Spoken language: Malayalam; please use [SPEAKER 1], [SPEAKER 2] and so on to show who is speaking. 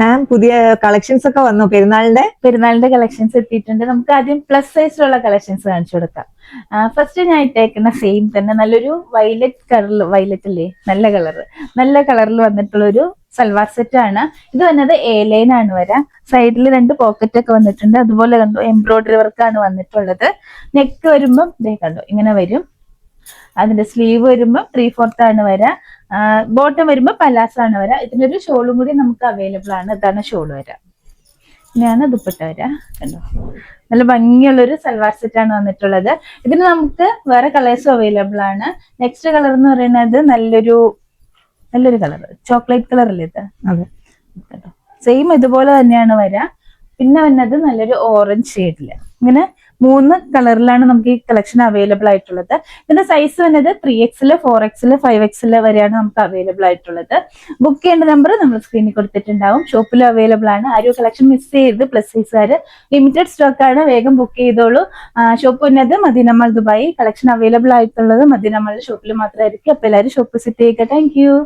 [SPEAKER 1] മാം പുതിയ കളക്ഷൻസ് ഒക്കെ വന്നു
[SPEAKER 2] പെരുന്നാളിന്റെ കളക്ഷൻസ് എത്തിയിട്ടുണ്ട്. നമുക്ക് ആദ്യം പ്ലസ് സൈസിലുള്ള കളക്ഷൻസ് കാണിച്ചു കൊടുക്കാം. ഫസ്റ്റ് ഞാൻ ഇട്ടേക്കുന്ന സെയിം തന്നെ നല്ലൊരു വയലറ്റ് കളറിൽ, വയലറ്റ് അല്ലേ, നല്ല കളറിൽ വന്നിട്ടുള്ള ഒരു സൽവാർ സെറ്റ് ആണ്. ഇത് വന്നത് എ ലൈൻ ആണ് വരാം. സൈഡിൽ 2 പോക്കറ്റ് ഒക്കെ വന്നിട്ടുണ്ട്. അതുപോലെ കണ്ടു എംബ്രോയിഡറി വർക്കാണ് വന്നിട്ടുള്ളത്. നെക്ക് വരുമ്പം ഇതേ കണ്ടു ഇങ്ങനെ വരും. അതിന്റെ സ്ലീവ് വരുമ്പോൾ 3/4 ആണ് വരാ. ബോട്ടം വരുമ്പോൾ പലാസ് ആണ് വരാ. ഇതിനൊരു ഷോളും കൂടി നമുക്ക് അവൈലബിൾ ആണ്. ഇതാണ് ഷോൾ വരാ. ഇങ്ങനെയാണ് ദുപ്പട്ട വരാ. കണ്ടോ, നല്ല ഭംഗിയുള്ളൊരു സൽവാർ സെറ്റ് ആണ് വന്നിട്ടുള്ളത്. ഇതിന് നമുക്ക് വേറെ കളേഴ്സും അവൈലബിൾ ആണ്. നെക്സ്റ്റ് കളർ എന്ന് പറയുന്നത് നല്ലൊരു കളർ, ചോക്ലേറ്റ് കളർ അല്ലേ ഇത്?
[SPEAKER 1] അതെ,
[SPEAKER 2] സെയിം ഇതുപോലെ തന്നെയാണ് വരാ. പിന്നെ വന്നത് നല്ലൊരു ഓറഞ്ച് ഷെയ്ഡില്. ഇങ്ങനെ 3 കളറിലാണ് നമുക്ക് ഈ കളക്ഷൻ അവൈലബിൾ ആയിട്ടുള്ളത്. ഇതിന്റെ സൈസ് വന്നത് 3XL, 4XL, 5XL വരെയാണ് നമുക്ക് അവൈലബിൾ ആയിട്ടുള്ളത്. ബുക്ക് ചെയ്യേണ്ട നമ്പർ നമ്മൾ സ്ക്രീനിൽ കൊടുത്തിട്ടുണ്ടാവും. ഷോപ്പിൽ അവൈലബിൾ ആണ്. ആരും കളക്ഷൻ മിസ് ചെയ്ത് പ്ലസ് സൈസുകാര് ലിമിറ്റഡ് സ്റ്റോക്ക് ആണ്, വേഗം ബുക്ക് ചെയ്തോളൂ. ഷോപ്പ് വന്നത് Madina mall Dubai. Collection available ആയിട്ടുള്ളത് മദീന മാൾ ഷോപ്പിൽ മാത്രമായിരിക്കും. അപ്പൊ എല്ലാവരും ഷോപ്പ് വിസിറ്റ് ചെയ്യുക. Thank U.